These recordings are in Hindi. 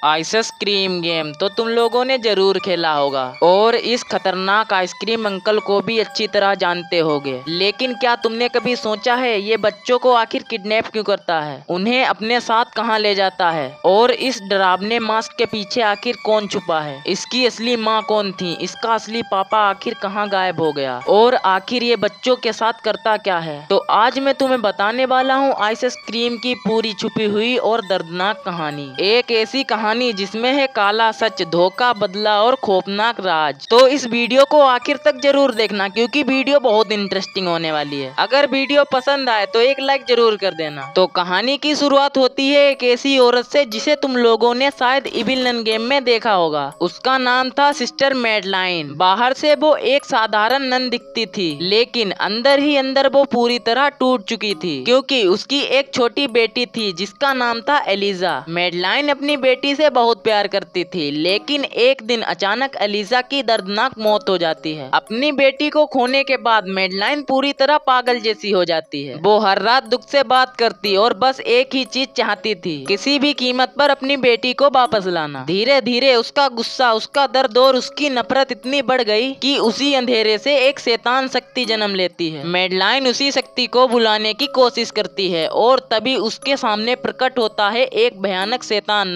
आइसक्रीम गेम तो तुम लोगों ने जरूर खेला होगा और इस खतरनाक आइसक्रीम अंकल को भी अच्छी तरह जानते होगे। लेकिन क्या तुमने कभी सोचा है ये बच्चों को आखिर किडनैप क्यों करता है, उन्हें अपने साथ कहाँ ले जाता है और इस डरावने मास्क के पीछे आखिर कौन छुपा है? इसकी असली माँ कौन थी? इसका असली पापा आखिर कहाँ गायब हो गया और आखिर ये बच्चों के साथ करता क्या है? तो आज मैं तुम्हें बताने वाला हूँ आइसक्रीम की पूरी छुपी हुई और दर्दनाक कहानी। एक ऐसी कहानी जिसमें है काला सच, धोखा, बदला और खौफनाक राज। तो इस वीडियो को आखिर तक जरूर देखना क्योंकि वीडियो बहुत इंटरेस्टिंग होने वाली है। अगर वीडियो पसंद आए तो एक लाइक जरूर कर देना। तो कहानी की शुरुआत होती है एक ऐसी औरत से जिसे तुम लोगों ने शायद इविल नन गेम में देखा होगा। उसका नाम था सिस्टर मैडलाइन। बाहर से वो एक साधारण नन दिखती थी, लेकिन अंदर ही अंदर वो पूरी तरह टूट चुकी थी क्योंकि उसकी एक छोटी बेटी थी जिसका नाम था एलिजा। मैडलाइन अपनी बेटी से बहुत प्यार करती थी, लेकिन एक दिन अचानक एलिजा की दर्दनाक मौत हो जाती है। अपनी बेटी को खोने के बाद मैडलाइन पूरी तरह पागल जैसी हो जाती है। वो हर रात दुख से बात करती और बस एक ही चीज चाहती थी, किसी भी कीमत पर अपनी बेटी को वापस लाना। धीरे धीरे उसका गुस्सा, उसका दर्द और उसकी नफरत इतनी बढ़ गई कि उसी अंधेरे से एक शैतान शक्ति जन्म लेती है। मैडलाइन उसी शक्ति को बुलाने की कोशिश करती है और तभी उसके सामने प्रकट होता है एक भयानक शैतान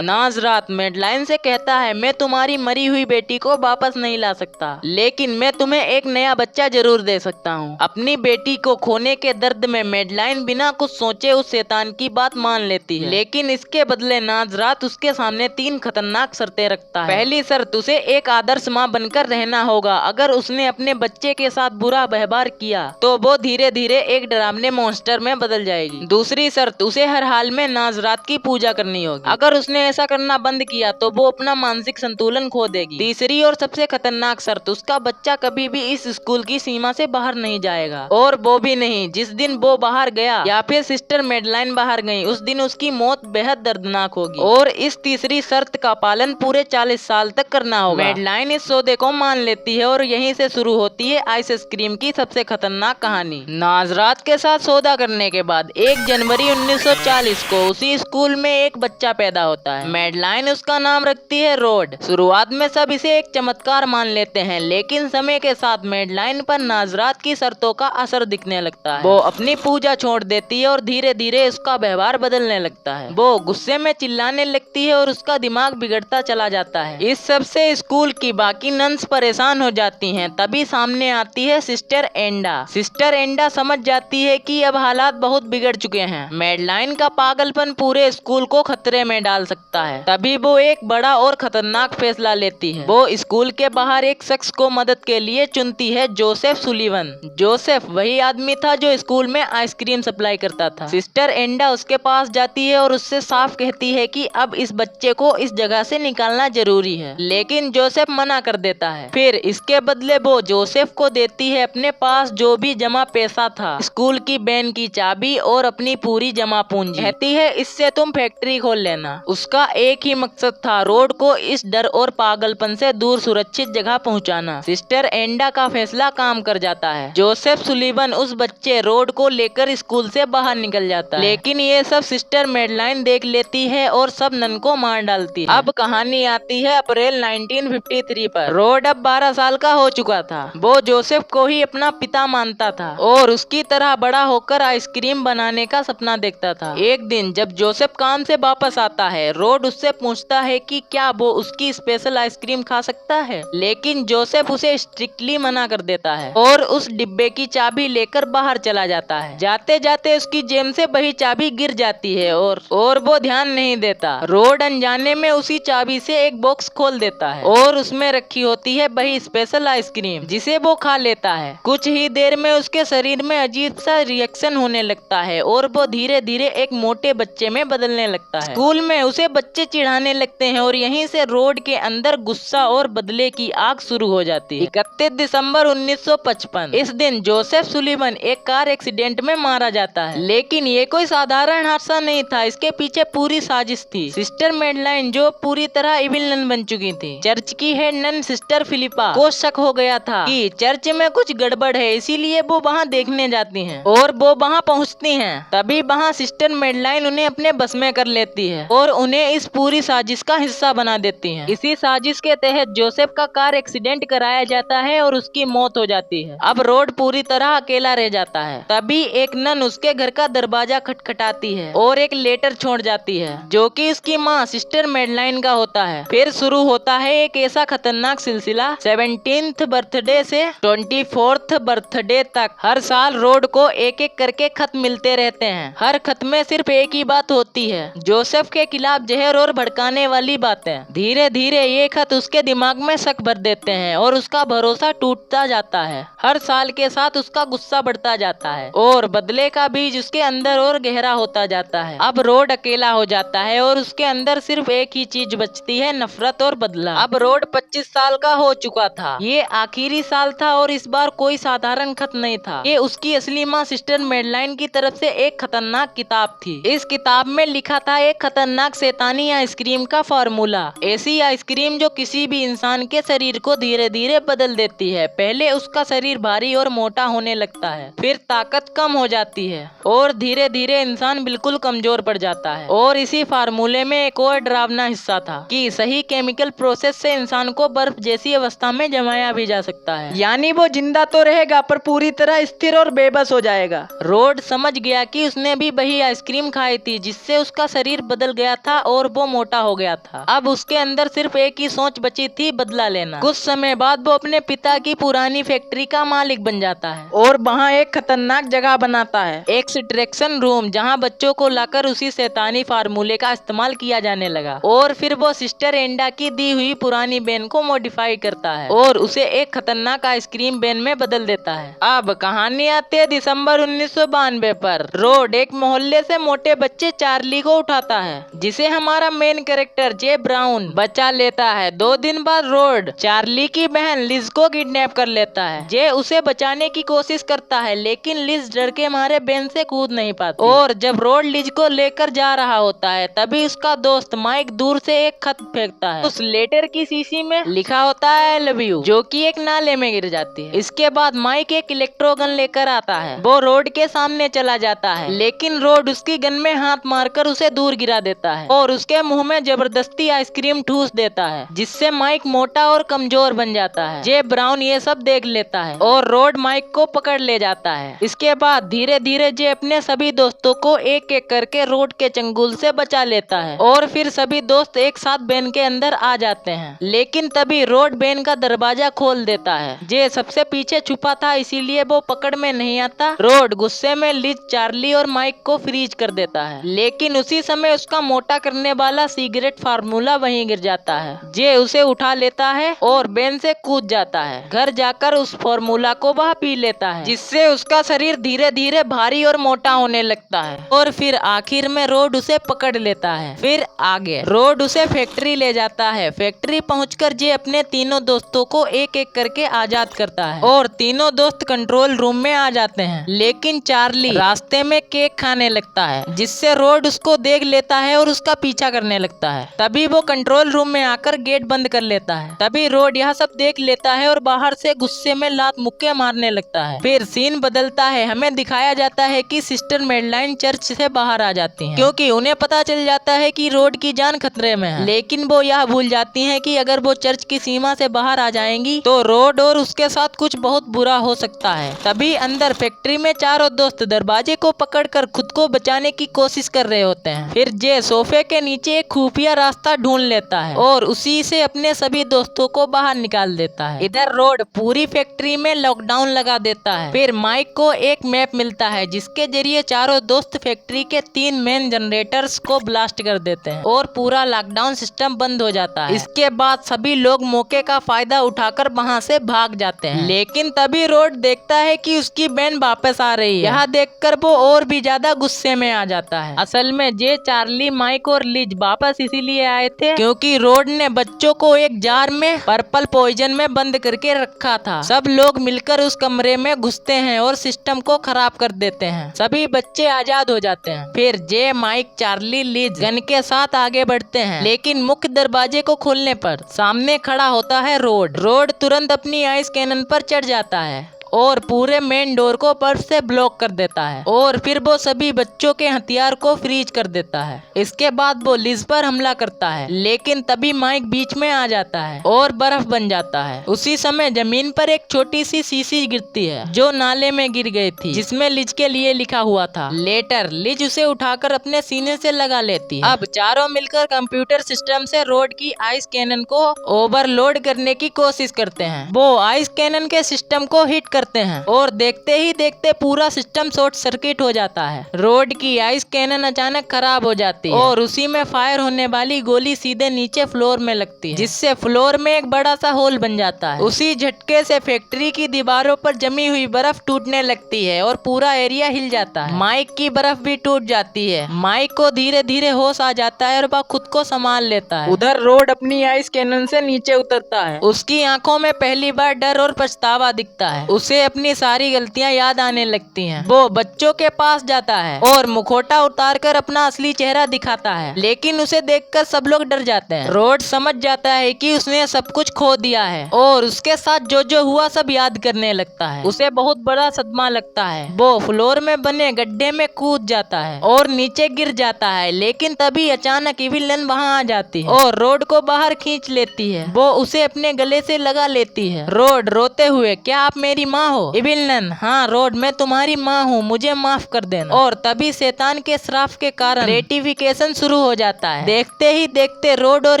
नाजरात मैडलाइन से कहता है, मैं तुम्हारी मरी हुई बेटी को वापस नहीं ला सकता, लेकिन मैं तुम्हें एक नया बच्चा जरूर दे सकता हूँ। अपनी बेटी को खोने के दर्द में मैडलाइन बिना कुछ सोचे उस शैतान की बात मान लेती है, लेकिन इसके बदले नाजरात उसके सामने 3 खतरनाक शर्तें रखता है। पहली शर्त, उसे एक आदर्श माँ बनकर रहना होगा। अगर उसने अपने बच्चे के साथ बुरा व्यवहार किया तो वो धीरे धीरे एक डरावने मॉन्स्टर में बदल जाएगी। दूसरी शर्त, उसे हर हाल में नाजरात की पूजा करनी होगी। अगर उसने ऐसा करना बंद किया तो वो अपना मानसिक संतुलन खो देगी। तीसरी और सबसे खतरनाक शर्त, उसका बच्चा कभी भी इस स्कूल की सीमा से बाहर नहीं जाएगा, और वो भी नहीं जिस दिन वो बाहर गया या फिर सिस्टर मैडलाइन बाहर गई उस दिन उसकी मौत बेहद दर्दनाक होगी। और इस तीसरी शर्त का पालन पूरे 40 साल तक करना होगा। मैडलाइन इस सौदे को मान लेती है और यहीं से शुरू होती है आइसक्रीम की सबसे खतरनाक कहानी। नाजरात के साथ सौदा करने के बाद 1 जनवरी 1940 को उसी स्कूल में एक बच्चा पैदा होता है। मैडलाइन उसका नाम रखती है रोड। शुरुआत में सब इसे एक चमत्कार मान लेते हैं, लेकिन समय के साथ मैडलाइन पर नाजरात की शर्तों का असर दिखने लगता है। वो अपनी पूजा छोड़ देती है और धीरे धीरे उसका व्यवहार बदलने लगता है। वो गुस्से में चिल्लाने लगती है और उसका दिमाग बिगड़ता चला जाता है। इस सब से स्कूल की बाकी नन्स परेशान हो जाती हैं। तभी सामने आती है सिस्टर एंडा। सिस्टर एंडा समझ जाती है कि अब हालात बहुत बिगड़ चुके हैं। मैडलाइन का पागलपन पूरे स्कूल को खतरे में डाल सकता है। तभी वो एक बड़ा और खतरनाक फैसला लेती है। वो स्कूल के बाहर एक शख्स को मदद के लिए चुनती है, जोसेफ सुलिवन। जोसेफ वही आदमी था जो स्कूल में आइसक्रीम सप्लाई करता था। सिस्टर एंडा उसके पास जाती है और उससे साफ कहती है कि अब इस बच्चे को इस जगह से निकालना जरूरी है, लेकिन जोसेफ मना कर देता है। फिर इसके बदले वो जोसेफ को देती है अपने पास जो भी जमा पैसा था, स्कूल की बैन की चाबी और अपनी पूरी जमा पूंजी। कहती है, इससे तुम फैक्ट्री खोल लेना। उसका एक ही मकसद था, रोड को इस डर और पागलपन से दूर सुरक्षित जगह पहुंचाना। सिस्टर एंडा का फैसला काम कर जाता है। जोसेफ सुलिवन उस बच्चे रोड को लेकर स्कूल से बाहर निकल जाता है, लेकिन ये सब सिस्टर मैडलाइन देख लेती है और सब नन को मार डालती है। अब कहानी आती है अप्रैल 1953 पर। रोड अब 12 साल का हो चुका था। वो जोसेफ को ही अपना पिता मानता था और उसकी तरह बड़ा होकर आइसक्रीम बनाने का सपना देखता था। एक दिन जब जोसेफ काम से वापस आता है, रोड उससे पूछता है कि क्या वो उसकी स्पेशल आइसक्रीम खा सकता है, लेकिन जोसेफ उसे स्ट्रिक्टली मना कर देता है और उस डिब्बे की चाबी लेकर बाहर चला जाता है। जाते जाते उसकी जेब से वही चाबी गिर जाती है और वो ध्यान नहीं देता। रोड अनजाने में उसी चाबी से एक बॉक्स खोल देता है और उसमें रखी होती है वही स्पेशल आइसक्रीम, जिसे वो खा लेता है। कुछ ही देर में उसके शरीर में अजीब सा रिएक्शन होने लगता है और वो धीरे धीरे एक मोटे बच्चे में बदलने लगता है। स्कूल में उसे बच्चे चिढ़ाने लगते हैं और यहीं से रोड के अंदर गुस्सा और बदले की आग शुरू हो जाती है। 31 दिसंबर 1955 इस दिन जोसेफ सुलिवन एक कार एक्सीडेंट में मारा जाता है, लेकिन ये कोई साधारण हादसा नहीं था, इसके पीछे पूरी साजिश थी। सिस्टर मैडलाइन जो पूरी तरह इविल नन बन चुकी थी, चर्च की हेड नन सिस्टर फिलिपा को शक हो गया था कि चर्च में कुछ गड़बड़ है, इसीलिए वो वहाँ देखने जाती हैं और वो वहाँ पहुँचती हैं। तभी वहाँ सिस्टर मैडलाइन उन्हें अपने बस में कर लेती है और उन्हें उन्हें इस पूरी साजिश का हिस्सा बना देती हैं। इसी साजिश के तहत जोसेफ का कार एक्सीडेंट कराया जाता है और उसकी मौत हो जाती है। अब रोड पूरी तरह अकेला रह जाता है। तभी एक नन उसके घर का दरवाजा खटखटाती है और एक लेटर छोड़ जाती है जो कि उसकी माँ सिस्टर मैडलाइन का होता है। फिर शुरू होता है एक ऐसा खतरनाक सिलसिला 17th बर्थडे से 24th बर्थडे तक। हर साल रोड को एक एक करके खत मिलते रहते हैं। हर खत में सिर्फ एक ही बात होती है, जोसेफ के खिलाफ जहर और भड़काने वाली बातें। धीरे धीरे ये खत उसके दिमाग में शक भर देते हैं और उसका भरोसा टूटता जाता है। हर साल के साथ उसका गुस्सा बढ़ता जाता है और बदले का बीज उसके अंदर और गहरा होता जाता है। अब रोड अकेला हो जाता है और उसके अंदर सिर्फ एक ही चीज बचती है, नफरत और बदला। अब रोड 25 साल का हो चुका था। ये आखिरी साल था और इस बार कोई साधारण खत नहीं था। ये उसकी असली माँ सिस्टर मैडलाइन की तरफ से एक खतरनाक किताब थी। इस किताब में लिखा था एक खतरनाक शैतानी आइसक्रीम का फार्मूला। ऐसी आइसक्रीम जो किसी भी इंसान के शरीर को धीरे धीरे बदल देती है। पहले उसका शरीर भारी और मोटा होने लगता है, फिर ताकत कम हो जाती है और धीरे धीरे इंसान बिल्कुल कमजोर पड़ जाता है। और इसी फार्मूले में एक और डरावना हिस्सा था कि सही केमिकल प्रोसेस से इंसान को बर्फ जैसी अवस्था में जमाया भी जा सकता है, यानी वो जिंदा तो रहेगा पर पूरी तरह स्थिर और बेबस हो जाएगा। रोड समझ गया कि उसने भी वही आइसक्रीम खाई थी जिससे उसका शरीर बदल गया था और वो मोटा हो गया था। अब उसके अंदर सिर्फ एक ही सोच बची थी, बदला लेना। कुछ समय बाद वो अपने पिता की पुरानी फैक्ट्री का मालिक बन जाता है और वहाँ एक खतरनाक जगह बनाता है, एक्सट्रैक्शन रूम, जहाँ बच्चों को लाकर उसी शैतानी फार्मूले का इस्तेमाल किया जाने लगा। और फिर वो सिस्टर एंडा की दी हुई पुरानी बेन को मॉडिफाई करता है और उसे एक खतरनाक आइसक्रीम बेन में बदल देता है। अब कहानी आती है दिसंबर 1992 पर। रोड एक मोहल्ले से मोटे बच्चे चार्ली को उठाता है जिसे हमारा मेन कैरेक्टर जे ब्राउन बचा लेता है। 2 दिन बाद रोड चार्ली की बहन लिज को किडनैप कर लेता है। जे उसे बचाने की कोशिश करता है लेकिन लिज डर के मारे बेन से कूद नहीं पाती। और जब रोड लिज को लेकर जा रहा होता है तभी उसका दोस्त माइक दूर से एक खत फेंकता है। उस लेटर की शीशी में लिखा होता है आई लव यू, जो कि एक नाले में गिर जाती है। इसके बाद माइक एक इलेक्ट्रोगन लेकर आता है। वो रोड के सामने चला जाता है लेकिन रोड उसकी गन में हाथ मारकर उसे दूर गिरा देता है और उसके मुंह में जबरदस्ती आइसक्रीम ठूस देता है जिससे माइक मोटा और कमजोर बन जाता है। जे ब्राउन ये सब देख लेता है और रोड माइक को पकड़ ले जाता है। इसके बाद धीरे धीरे जे अपने सभी दोस्तों को एक एक करके रोड के चंगुल से बचा लेता है और फिर सभी दोस्त एक साथ बेन के अंदर आ जाते हैं। लेकिन तभी रोड बेन का दरवाजा खोल देता है। जे सबसे पीछे छुपा था इसीलिए वो पकड़ में नहीं आता। रोड गुस्से में लिज, चार्ली और माइक को फ्रीज कर देता है लेकिन उसी समय उसका मोटा करने वाला सिगरेट फार्मूला वहीं गिर जाता है। जे उसे उठा लेता है और बेन से कूद जाता है। घर जाकर उस फार्मूला को वह पी लेता है जिससे उसका शरीर धीरे धीरे भारी और मोटा होने लगता है और फिर आखिर में रोड उसे पकड़ लेता है। फिर आगे रोड उसे फैक्ट्री ले जाता है। फैक्ट्री पहुंचकर जे अपने तीनों दोस्तों को एक एक करके आजाद करता है और तीनों दोस्त कंट्रोल रूम में आ जाते हैं। लेकिन चार्ली रास्ते में केक खाने लगता है जिससे रोड उसको देख लेता है और उसका पीछा करने लगता है। तभी वो कंट्रोल रूम में आकर गेट बंद कर लेता है। तभी रोड यह सब देख लेता है और बाहर से गुस्से में लात मुक्के मारने लगता है। फिर सीन बदलता है। हमें दिखाया जाता है कि सिस्टर मैडलाइन चर्च से बाहर आ जाती हैं क्योंकि उन्हें पता चल जाता है कि रोड की जान खतरे में है। लेकिन वो यह भूल जाती हैं कि अगर वो चर्च की सीमा से बाहर आ जाएंगी तो रोड और उसके साथ कुछ बहुत बुरा हो सकता है। तभी अंदर फैक्ट्री में चारों दोस्त दरवाजे को पकड़कर खुद को बचाने की कोशिश कर रहे होते हैं। फिर जे सोफे के नीचे एक खुफिया रास्ता ढूंढ लेता है और उसी से अपने सभी दोस्तों को बाहर निकाल देता है। इधर रोड पूरी फैक्ट्री में लॉकडाउन लगा देता है। फिर माइक को एक मैप मिलता है जिसके जरिए चारों दोस्त फैक्ट्री के 3 मेन जनरेटर्स को ब्लास्ट कर देते हैं और पूरा लॉकडाउन सिस्टम बंद हो जाता है। इसके बाद सभी लोग मौके का फायदा उठाकर वहाँ से भाग जाते हैं। लेकिन तभी रोड देखता है कि उसकी बहन वापस आ रही है। यह देखकर वो और भी ज्यादा गुस्से में आ जाता है। असल में जे, चार्ली, माइक और लिज वापस इसीलिए आए थे क्योंकि रोड ने बच्चों को एक जार में पर्पल पॉइजन में बंद करके रखा था। सब लोग मिलकर उस कमरे में घुसते हैं और सिस्टम को खराब कर देते हैं। सभी बच्चे आजाद हो जाते हैं। फिर जे, माइक, चार्ली, लिज गन के साथ आगे बढ़ते हैं लेकिन मुख्य दरवाजे को खोलने पर सामने खड़ा होता है रोड। रोड तुरंत अपनी आइस कैनन पर चढ़ जाता है और पूरे मेन डोर को बर्फ से ब्लॉक कर देता है और फिर वो सभी बच्चों के हथियार को फ्रीज कर देता है। इसके बाद वो लिज पर हमला करता है, लेकिन तभी माइक बीच में आ जाता है और बर्फ बन जाता है। उसी समय जमीन पर एक छोटी सी शीशी गिरती है जो नाले में गिर गई थी, जिसमें लिज के लिए लिखा हुआ था लेटर। लिज उसे उठाकर अपने सीने से लगा लेती है। अब चारों मिलकर कंप्यूटर सिस्टम से रोड की आइस कैनन को ओवरलोड करने की कोशिश करते हैं। वो आइस कैनन के सिस्टम को हिट करते हैं और देखते ही देखते पूरा सिस्टम शॉर्ट सर्किट हो जाता है। रोड की आइस कैनन अचानक खराब हो जाती है और उसी में फायर होने वाली गोली सीधे नीचे फ्लोर में लगती है, जिससे फ्लोर में एक बड़ा सा होल बन जाता है। उसी झटके से फैक्ट्री की दीवारों पर जमी हुई बर्फ टूटने लगती है और पूरा एरिया हिल जाता है। माइक की बर्फ भी टूट जाती है। माइक को धीरे धीरे होश आ जाता है और वह खुद को संभाल लेता है। उधर रोड अपनी आइस कैनन से नीचे उतरता है। उसकी आंखों में पहली बार डर और पछतावा दिखता है। उसे अपनी सारी गलतियां याद आने लगती हैं। वो बच्चों के पास जाता है और मुखौटा उतारकर अपना असली चेहरा दिखाता है, लेकिन उसे देखकर सब लोग डर जाते हैं। रोड समझ जाता है कि उसने सब कुछ खो दिया है और उसके साथ जो जो हुआ सब याद करने लगता है। उसे बहुत बड़ा सदमा लगता है। वो फ्लोर में बने गड्ढे में कूद जाता है और नीचे गिर जाता है, लेकिन तभी अचानक इविलन वहाँ आ जाती है और रोड को बाहर खींच लेती है। वो उसे अपने गले से लगा लेती है। रोड रोते हुए, क्या आप मेरी माँ हो? इविलन, हाँ रोड, मैं तुम्हारी माँ हूँ, मुझे माफ कर देना। और तभी शैतान के श्राप के कारण रेटिफिकेशन शुरू हो जाता है। देखते ही देखते रोड और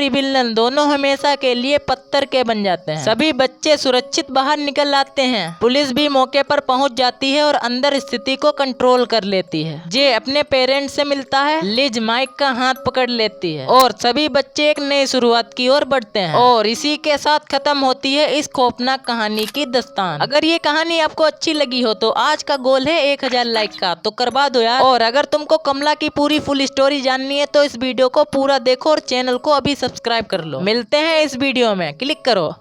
इविलन दोनों हमेशा के लिए पत्थर के बन जाते हैं। सभी बच्चे सुरक्षित बाहर निकल आते हैं। पुलिस भी मौके पर पहुंच जाती है और अंदर स्थिति को कंट्रोल कर लेती है। जे अपने पेरेंट्स से मिलता है। लिज माइक का हाथ पकड़ लेती है और सभी बच्चे एक नई शुरुआत की ओर बढ़ते हैं। और इसी के साथ खत्म होती है इस खौफनाक कहानी की दास्तान। अगर ये कहानी आपको अच्छी लगी हो तो आज का गोल है 1000 लाइक का, तो करवा दो यार। और अगर तुमको कमला की पूरी फुल स्टोरी जाननी है तो इस वीडियो को पूरा देखो और चैनल को अभी सब्सक्राइब कर लो। मिलते हैं इस वीडियो में, क्लिक करो।